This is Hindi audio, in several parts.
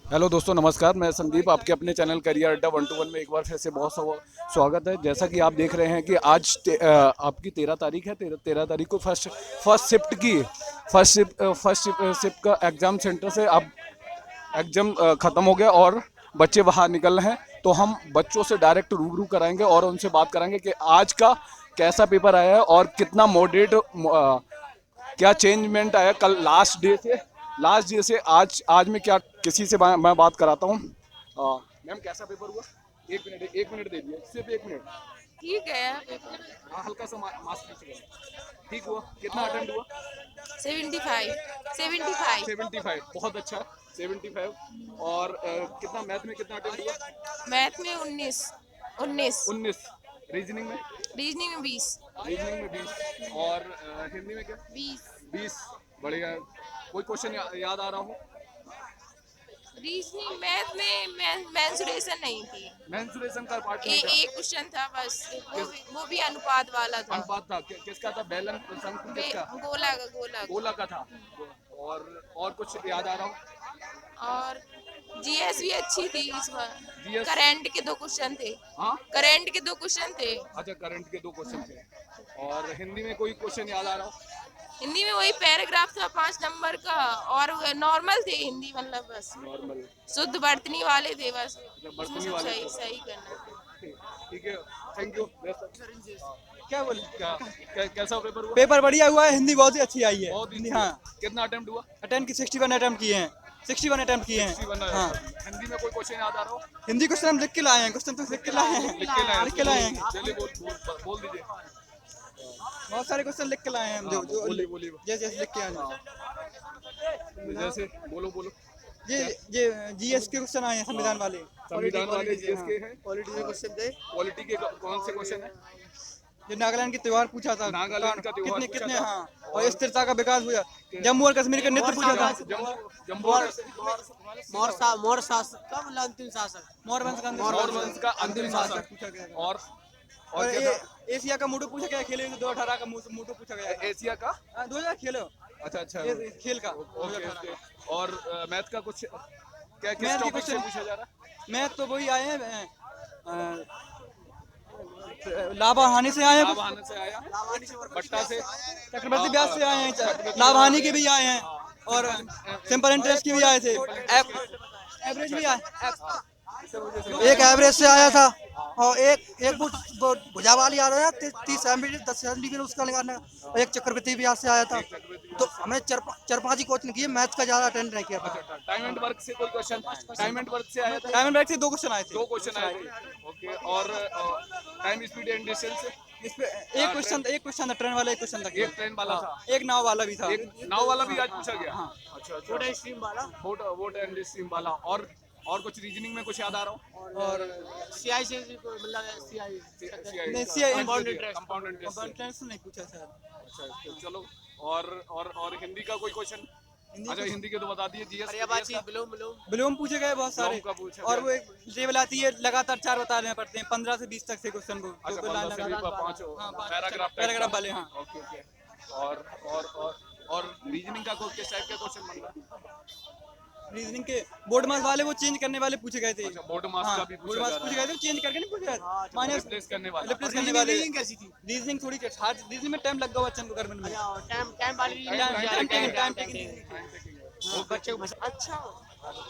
हेलो दोस्तों, नमस्कार। मैं संदीप, आपके अपने चैनल करियर अड्डा 121 में एक बार फिर से बहुत स्वागत है। जैसा कि आप देख रहे हैं कि आज आपकी 13 तारीख है। 13 तारीख को फर्स्ट शिफ्ट की फर्स्ट शिफ्ट का एग्ज़ाम सेंटर से अब एग्ज़ाम ख़त्म हो गया और बच्चे बाहर निकल रहे हैं। तो हम बच्चों से डायरेक्ट रूबरू कराएंगे और उनसे बात कराएंगे कि आज का कैसा पेपर आया है और कितना मॉडरेट क्या चेंजमेंट आया कल लास्ट डे से आज में क्या। किसी से मैं बात कराता हूँ। मैम, कैसा पेपर हुआ? एक मिनट दे दिए, सिर्फ 1 मिनट। ठीक है पेपर। हाँ, हल्का सा मास्क नीचे करो। ठीक हुआ? कितना अटेम्प्ट हुआ? 75 75। 75, बहुत अच्छा। 75। और कितना मैथ में कितना अटेम्प्ट हुआ? मैथ में 19 19। 19। रीजनिंग में? रीजनिंग में 20 रीजनिंग में 20। और हिंदी में क्या? 20। 20। बढ़िया। कोई क्वेश्चन याद आ रहा हो? रीजनिंग मैथ में मेंसुरेशन नहीं थी। मेंसुरेशन का पार्ट नहीं था? एक क्वेश्चन था बस। किस वो भी अनुपात वाला था। अनुपात था? किसका था? बेलन, शंकु, किसका? गोला का गोला गोला का था। और कुछ याद आ रहा हो? और जीएस भी अच्छी थी इस बार। जीएस? करंट के 2 क्वेश्चन थे। हाँ। करंट के 2 क्वेश्चन थे। अच्छा, करंट के 2 क्वेश्चन थे। और हिंदी में कोई क्वेश्चन याद आ रहा हो? हिंदी में वही पैराग्राफ था 5 नंबर का। और नॉर्मल थे हिंदी, मतलब बस नॉर्मल? शुद्ध वर्तनी वाले थे बस। अच्छा, उसमें बर्तनी सब वाले सही थे। सही करना। ठीक है। Thank you. क्या बोले? कैसा पेपर हुआ? पेपर बढ़िया हुआ है। हिंदी बहुत ही अच्छी आई है। बहुत हिंदी, इजी है। हाँ। कितना अटेम्प्ट हुआ? अटेम्प्ट की 61 अटेम्प्ट किए हैं। 61 अटेम्प्ट किए हैं। 61। हाँ। हिंदी में कोई क्वेश्चन याद आ रहा हो? हिंदी क्वेश्चन हम लिख के लाए हैं। क्वेश्चन तो लिख के लाए हैं। लिख के लाए? लिख के लाए हैं। चलिए, बोल दीजिए। बहुत सारे क्वेश्चन लिख के लाए हैं हम। हाँ, जो बोलिए। जैसे जैसे लिख के आए हैं। जैसे बोलो। ये जीएस के क्वेश्चन आए हैं, संविधान वाले। संविधान वाले जीएस के हैं। पॉलिटी के क्वेश्चन थे। पॉलिटी के कौन से क्वेश्चन है? जो नागालैंड के त्योहार पूछा था। नागालैंड का त्योहार कितने पूछा कितने, था। हाँ। और स्थिरता का विकास हुआ। जम्मू और कश्मीर का नृत्य पूछा था। जम्मू और मौर्य शासक का मतलब अंतिम शासक। मौर्य वंश का मौर्य वंश का अंतिम शासक पूछा गया था। और और क्या ये था? एशिया का मोटो पूछा गया। खेले 2018 का मोटो पूछा गया था। एशिया का? 2000 खेलो। अच्छा। ये खेल का ओके। 2018 का। और मैथ का कुछ किस मैथ के टॉपिक से क्वेश्चन, पूछा जा रहा है? मैथ तो वही आए हैं। लाभ हानि से आए हैं। लाभ हानि से आया, बट्टा से, चक्रवर्ती ब्याज से आए हैं। लाभ हानि के भी आए हैं। और सिंपल इंटरेस्ट के भी आए थे। एवरेज भी आए। एक एवरेज से आया था और एक भुजावाली आ रहा था 30 एमबी 10 एमबी में उसका निकालने का। और एक चक्रवर्ती ब्याज से आया था। तो हमने चार पांच ही कोचिंग किए, मैथ्स का ज्यादा अटेंड नहीं किया था। टाइम एंड वर्क से कोई क्वेश्चन? टाइम एंड वर्क से आया था? डायमंड बैग से 2 क्वेश्चन आए थे। 2 क्वेश्चन आए थे। ओके। और टाइम स्पीड एंड डिस्टेंस से इस पे एक क्वेश्चन था ट्रेन वाला। एक क्वेश्चन था एक ट्रेन वाला था। एक नाव वाला भी था। एक नाव वाला भी आज पूछा गया। हाँ। अच्छा। वोट स्ट्रीम वाला वोट एंड स्ट्रीम वाला। और कुछ रीजनिंग में कुछ याद आ रहा हो? और सीआई से मतलब सीआई नहीं, CI compound compound interest. Interest नहीं पूछा सर। अच्छा, तो चलो। और हिंदी का कोई क्वेश्चन? अच्छा, हिंदी के तो बता दिए। जीएस का? बिलोम पूछे गए बहुत सारे। बिलोम का पूछा और गया। वो एक टेबल आती है, लगातार 4 बताने पड़ते हैं। 15 से 20 तक से क्वेश्चन को। अच्छा, जो लाइन 15 से लगा- 5 हाँ, पैराग्राफ वाले, हाँ। ओके। और रीजनिंग का कोई किस टाइप का क्वेश्चन बन रहा है? रीजनिंग के बोर्ड मास वाले वो चेंज करने वाले पूछे गए थे। अच्छा, बोर्ड मास हाँ, का भी बोर्ड पूछा मास जा पूछे रहा गए थे, चेंज करके नहीं पूछे गए। है? माइनस रिप्लेस करने वाला। रिप्लेस करने वाले। कैसी थी? रीजनिंग थोड़ी हार्ड। रीजनिंग में टाइम लग गया बच्चन को करने में। टाइम टाइम वाली टाइम बच्चे को अच्छा।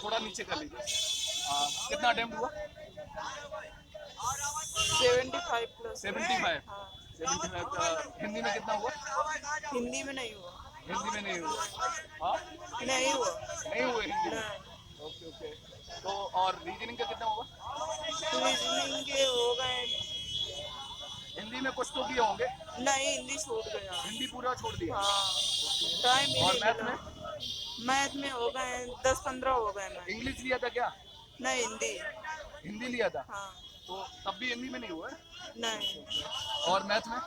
थोड़ा नीचे कर लीजिए। कितना अटेम्प्ट हुआ? 75 प्लस। 75। 75। हिंदी में कितना हुआ? हिंदी में नहीं हुआ। हिंदी में नहीं हुआ। हाँ, नहीं हुआ। नहीं हुए हिंदी में। ओके। तो और रीजनिंग का कितना हुआ? रीजनिंग के हो गए। हिंदी में कुछ तो किए होंगे। नहीं, हिंदी छूट गया। हिंदी पूरा छोड़ दिया। हाँ, टाइम ही और नहीं मैथ मिला। में? मैथ में हो गए 10-15 हो गए। मैथ इंग्लिश लिया था क्या? नहीं, हिंदी। हिंदी लिया था। हाँ। तो तब भी हिंदी में नहीं हुआ है? नहीं, और मैथ में?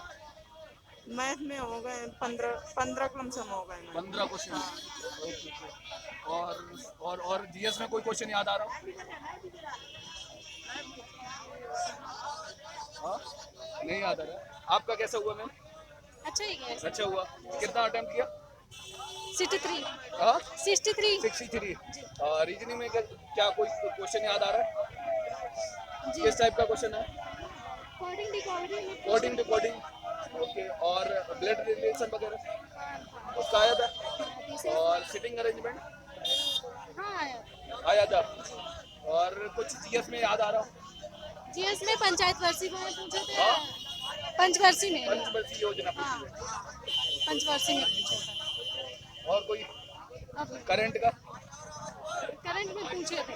मैथ में हो गए 15 कम सम हो गए। 15 क्वेश्चन। और जीएस में कोई क्वेश्चन याद आ रहा हो? हाँ? नहीं याद आ रहा। आपका कैसा हुआ मैम? अच्छा ही है। अच्छा हुआ। कितना अटेम्प्ट किया? 63 हाँ 63 63। रीजनिंग में क्या कोई क्वेश्चन याद आ रहा है? जी किस टाइप का क्वेश्चन है? Coding decoding coding to coding. Okay, और ब्लड रिलेशन वगैरह उसका आया था? और सिटिंग अरेंजमेंट हाँ आया था? और कुछ जीएस में याद आ रहा हो? जीएस में पंचायत वर्षी में पूछे थे हाँ? पंचवर्षी में पंचवर्षीय योजना हाँ पूछी है। पंचवर्षी में पूछा था और कोई अब करंट का? करंट में पूछे थे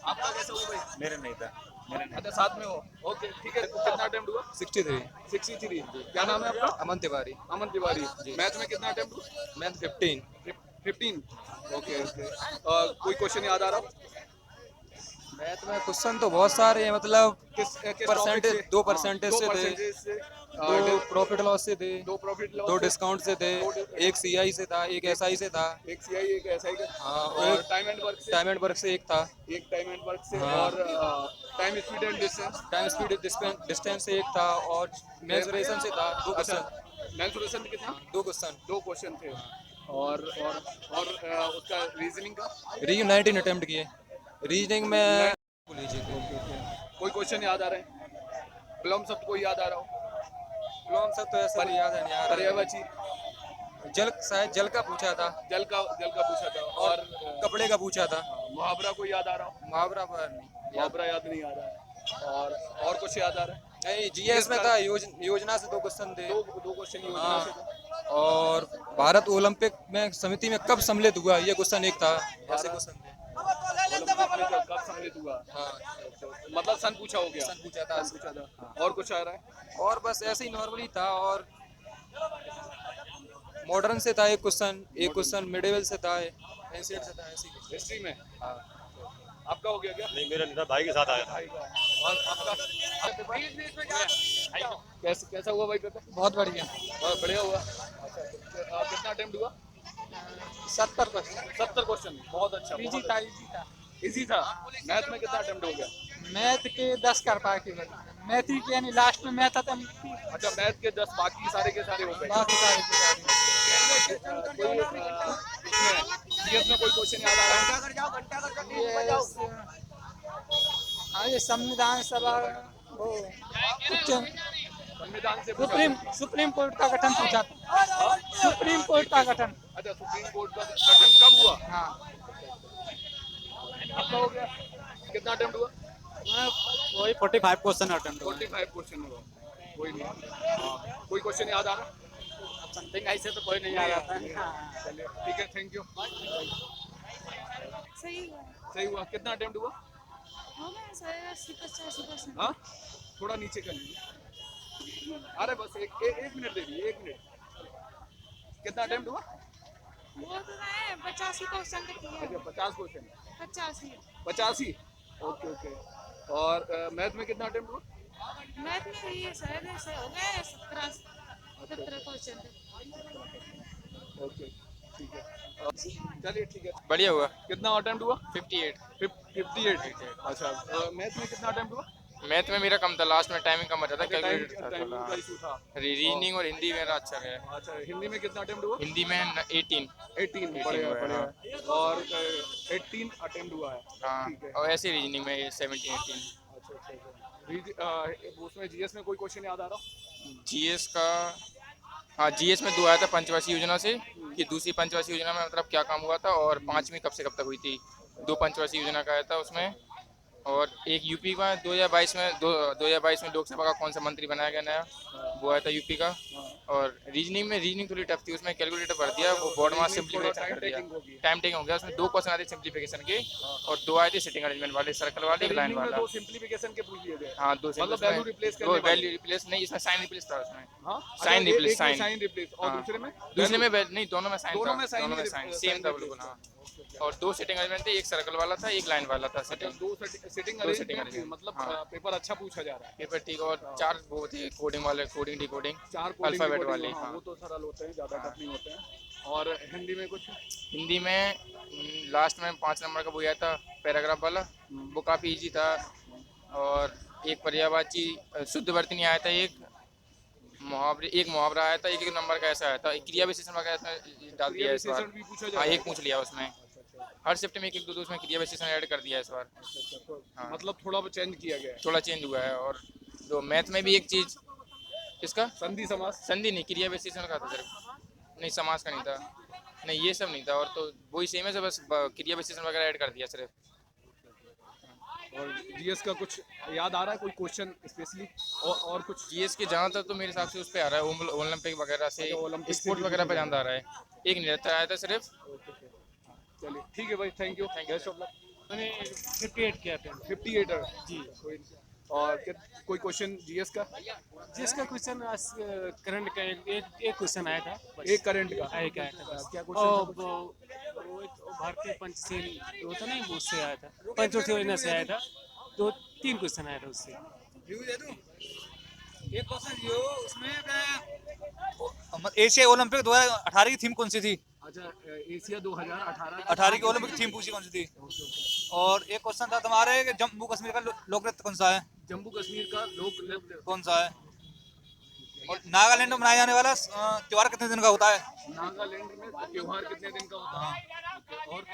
आपका कैसा हुआ भाई? मेरे नहीं था। मेरे नहीं। अच्छा साथ में हो। ओके ठीक है, कितना अटेम्प्ट हुआ? 63। 63। क्या नाम है आपका? अमन तिवारी। अमन तिवारी। मैथ में कितना अटेम्प्ट हुआ? मैथ 15। 15। Okay okay. कोई क्वेश्चन याद आ रहा हो? मैथ में क्वेश्चन तो बहुत सारे हैं, मतलब किस परसेंटेज, topic से? 2 हाँ, परसेंटेज दो से थे, परसेंटेज से, 2 प्रॉफिट लॉस से थे, दो प्रॉफिट लॉस 2 से, डिस्काउंट से थे, दो एक सीआई से था, एक एसआई से था, एक सीआई एक एसआई का, हाँ, और टाइम एंड वर्क से, टाइम एंड वर्क से एक था, एक टाइम एंड वर्क से, हाँ। और time speed and distance, time speed distance से एक था, और मेंसुरेशन से था 2 अच्छा क्वेश्चन। मेंसुरेशन कितना? 2 क्वेश्चन। दो क्वेश्चन थे। और उसका रीजनिंग का? री 19 अटेम्प्ट किए। रीजनिंग में कोई क्वेश्चन याद आ रहे हैं? विलोम शब्द कोई याद आ रहा हो? लोन सब तो ऐसा याद है नहीं आ रहा पर्यायवाची? है। जल, शायद जल का पूछा था, जल का पूछा था। और कपड़े का पूछा था, मुहावरा कोई याद आ रहा हो? मुहावरा पर नहीं। मुहावरा याद नहीं आ रहा है। और कुछ याद आ रहा है? नहीं, जीएस में था, योजना से 2 क्वेश्चन थे। दो क्वेश्चन योजना हाँ, से थे। और भारत ओलंपिक में समिति में कब सम्मिलित हुआ, ये क्वेश्चन एक था। ऐसे क्वेश्चन थे। ओलंपिक में कब सम्मिलित हुआ? हाँ, मतलब सन पूछा हो गया? सन पूछा था। पूछा था। और कुछ आ रहा है? और बस ऐसे ही नॉर्मली था, और मॉडर्न से था एक क्वेश्चन मिडिवल से था, एंशिएंट से था, ऐसे ही। हिस्ट्री में? हाँ। आपका हो गया क्या? नहीं, मेरा नहीं, भाई के साथ आया था। और आपका? कैसा हुआ भाई पेपर? बहुत बढ़िया बहुत बढ़िया हुआ। अच्छा, कितना अटेम्प्ट हुआ? 70 क्वेश्चन 70 क्वेश्चन। बहुत अच्छा। इजी था इजी था इजी था। मैथ में कितना अटेम्प्ट हो गया? मैथ के 10 कर पाए केवल मैथ ही के, यानी लास्ट में मैथ आता अच्छा, मैथ के 10, बाकी सारे के सारे हो गए। बाकी सारे के सारे। कोई जीएस में कोई क्वेश्चन याद आ रहा है? ये संविधान सभा वो संविधान से पूछा? सुप्रीम कोर्ट का गठन पूछा था। सुप्रीम कोर्ट का गठन। अच्छा, सुप्रीम कोर्ट का गठन कब हुआ? हाँ आपका हो गया? कितना अटेम्प्ट हुआ? वही 45 क्वेश्चन अटेम्प्ट 45 क्वेश्चन हुआ। कोई नहीं। कोई क्वेश्चन याद आ रहा? समथिंग ऐसे तो कोई नहीं आ रहा था। चलिए ठीक है, थैंक यू। सही हुआ सही हुआ। कितना अटेम्प्ट हुआ? हो गया 80-85%। हाँ, थोड़ा नीचे कर लीजिए। अरे बस एक मिनट दे दीजिए, 1 मिनट। कितना अटेम्प्ट हुआ? वो तो है 85 क्वेश्चन तक किया अच्छा, 50 क्वेश्चन। 85 85। Okay okay. और मैथ में कितना अटेम्प्ट हुआ? मैथ में ये शायद ऐसे हो गए 17 क्वेश्चन थे। ओके ठीक है। चलिए ठीक है। बढ़िया हुआ। कितना अटेम्प्ट हुआ? 58। 58। अच्छा, मैथ में कितना अटेम्प्ट हुआ? मैथ में मेरा कम था, लास्ट में टाइमिंग कम बचा था, टाइमिंग का इशू था। रीजनिंग और हिंदी मेरा अच्छा गया। अच्छा, हिंदी में कितना अटेम्प्ट हुआ? हिंदी में 18। 18। बढ़िया बढ़िया। और 18 अटेम्प्ट हुआ है। हाँ, ठीक है। और ऐसे रीजनिंग में 17-18। अच्छा। उसमें जीएस में कोई क्वेश्चन याद आ रहा? जीएस का, हाँ, जीएस में 2 आया था पंचवर्षीय योजना से, कि दूसरी पंचवर्षीय योजना में मतलब क्या काम हुआ था, और 5वीं कब से कब तक हुई थी। 2 पंचवर्षीय योजना का आया था उसमें, और एक यूपी का 2022 में लोकसभा का कौन सा मंत्री बनाया गया नया, वो आया था यूपी का। और रीजनिंग थोड़ी टफ थी, उसमें कैलकुलेटर भर दिया, वो बोर्ड मास सिंप्लीफिकेशन कर दिया, टाइम टेकिंग हो गया। उसमें 2 क्वेश्चन आए थे सिंप्लीफिकेशन के, और 2 आए थे सिटिंग अरेंजमेंट वाले, सर्कल वाले, एक लाइन वाला। 2 सिंप्लीफिकेशन के पूछ लिए थे। हाँ, 2 मतलब वैल्यू रिप्लेस करने वाले। वैल्यू रिप्लेस नहीं, इसमें साइन रिप्लेस था उसमें। हाँ, sign replace, sign sign replace. और हाँ। दूसरे में नहीं, दोनों में साइन था, दोनों में साइन सेम था बिल्कुल। हाँ, और 2 सिटिंग अरेंजमेंट थे, एक सर्कल वाला था, एक लाइन वाला था। अच्छा, 2 सिटिंग दो sitting अरेंजमेंट। arrangement। मतलब हाँ। पेपर अच्छा पूछा जा रहा है। पेपर ठीक, और 4 वो थे कोडिंग वाले, कोडिंग डिकोडिंग, 4 अल्फाबेट वाले। हाँ, वो तो सरल होते हैं, ज़्यादा टफ नहीं होते हैं। और हिंदी में कुछ? हिंदी में लास्ट में 5 नंबर का वो आया था, पैराग्राफ वाला, वो काफ़ी इजी था। और एक पर्यायवाची शुद्ध वर्तनी आया था, एक मुहावरे, एक मुहावरा आया था, एक एक नंबर का ऐसा आया था, एक क्रिया विशेषण वगैरह इसमें डाल दिया है इस बार। विशेषण भी पूछा जा हाँ, रहा एक पूछ लिया उसमें, हर शिफ्ट में एक एक दो दो उसमें क्रिया विशेषण ऐड कर दिया है इस बार। हाँ। मतलब थोड़ा चेंज किया गया है। थोड़ा चेंज हुआ है। और जो मैथ में भी एक चीज़, किसका, संधि समास। संधि नहीं, क्रिया विशेषण का था सिर्फ, नहीं समास का नहीं था, नहीं ये सब नहीं था, और तो वही सेम है, बस क्रिया विशेषण वगैरह ऐड कर दिया सिर्फ। और जीएस का कुछ याद आ रहा है कोई क्वेश्चन स्पेशली और कुछ? जीएस के जहाँ तक तो मेरे हिसाब से उस पर आ रहा है, ओलंपिक वगैरह से, अच्छा, ओलंपिक से स्पोर्ट्स भी वगैरह पूछा पे ज़्यादा आ रहा है, एक नृत्य आया था सिर्फ। चलिए ठीक है भाई, thank you, best of luck. मैंने 58 किया था 58 जी। और कोई क्वेश्चन जीएस का? जिसका क्वेश्चन करंट का एक क्वेश्चन आया था बस। एक करंट का एक आया था बस। क्या और क्वेश्चन? वो एक भारतीय पंचशील जो होता नहीं, वो उससे आया था, पंचवटी योजना से आया था, 2-3 क्वेश्चन आया था उससे। एक क्वेश्चन यो उसमें एशिया ओलंपिक 2018 की थीम कौन सी थी? अच्छा, एशिया 2018 18 की ओलंपिक थीम पूछी कौन सी थी? और एक क्वेश्चन था तुम्हारे कि जम्मू कश्मीर का लोक नृत्य कौन सा है? जम्मू कश्मीर का लोक नृत्य कौन सा है? और नागालैंड में मनाया जाने वाला त्योहार कितने दिन का होता है? नागालैंड में त्योहार कितने दिन का होता है? और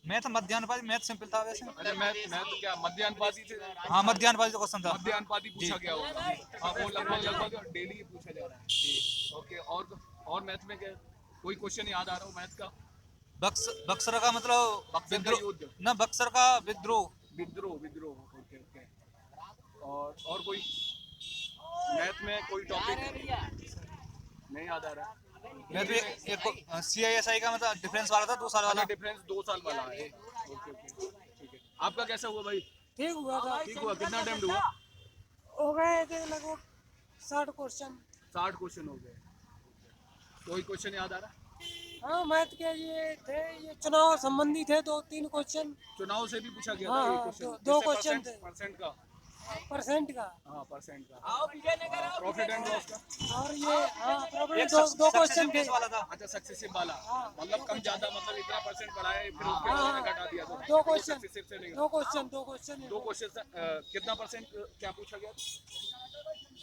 मैथ मध्यान्हपाती, मैथ सिंपल था वैसे। अच्छा, मैं तो क्या मध्यान्हपाती से? हाँ, मध्यान्हपाती का क्वेश्चन था। मध्यान्हपाती पूछा गया होगा। हाँ, वो लगभग डेली ही पूछा जा रहा है। ओके, और मैथ में क्या कोई क्वेश्चन याद आ रहा हो मैथ का? बक्सर का मतलब बक्सर का विद्रोह युद्ध। ना, बक्सर का विद्रोह। विद्रोह। Okay okay. और कोई मैथ में कोई टॉपिक नहीं याद आ रहा? मैथ में एक CISI का मतलब डिफरेंस वाला था, 2 साल वाला। डिफरेंस 2 साल वाला है। ओके ठीक है। आपका कैसा हुआ भाई? ठीक हुआ था। ठीक हुआ। कितना अटेम्प्ट हुआ? हो गए थे लगभग 60 क्वेश्चन। 60 क्वेश्चन हो गए। कोई क्वेश्चन याद आ रहा? हाँ, मैथ के ये थे, ये चुनाव संबंधी थे 2-3 क्वेश्चन। चुनाव से भी पूछा गया हाँ, था ये हाँ, क्वेश्चन। दो क्वेश्चन थे। परसेंट का। परसेंट का हाँ, परसेंट का। प्रॉफिट एंड लॉस का। और ये हाँ, एक दो क्वेश्चन थे। वाला था। अच्छा, सक्सेसिव वाला। मतलब कम ज्यादा, मतलब इतना परसेंट बढ़ाया फिर उसके हाँ, बाद घटा दिया तो दो क्वेश्चन। सक्सेसिव से नहीं। दो क्वेश्चन दो क्वेश्चन कितना परसेंट क्या पूछा गया?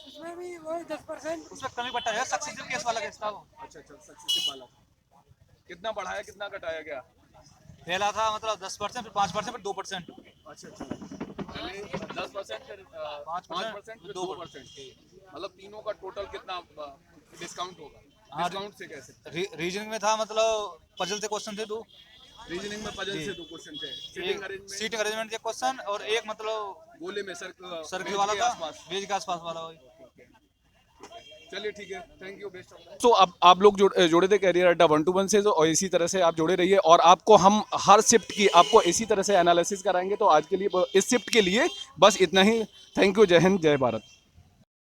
उसमें भी वही 10%। उसमें कमी बटा है, सक्सेसिव केस वाला केस था वो। अच्छा, सक्सेसिव वाला कितना बढ़ाया कितना घटाया गया? पहला था मतलब 10%, फिर 5%, फिर 2%। अच्छा, 10%, फिर 5%, फिर 2%। मतलब तीनों का टोटल कितना डिस्काउंट होगा? हाँ, डिस्काउंट से कैसे? रीजनिंग में था मतलब पजल से क्वेश्चन थे 2। रीजनिंग में पजल से 2 क्वेश्चन थे। सीटिंग अरेंजमेंट के क्वेश्चन और एक मतलब गोले में सर्कल वाला था, वेज के आसपास वाला वही। चलिए ठीक है, thank you, best of luck. तो अब आप लोग जोड़े थे कैरियर अड्डा 121 से, तो और इसी तरह से आप जुड़े रहिए और आपको हम हर शिफ्ट की आपको इसी तरह से एनालिसिस कराएंगे। तो आज के लिए इस शिफ्ट के लिए बस इतना ही। थैंक यू, जय हिंद, जय भारत।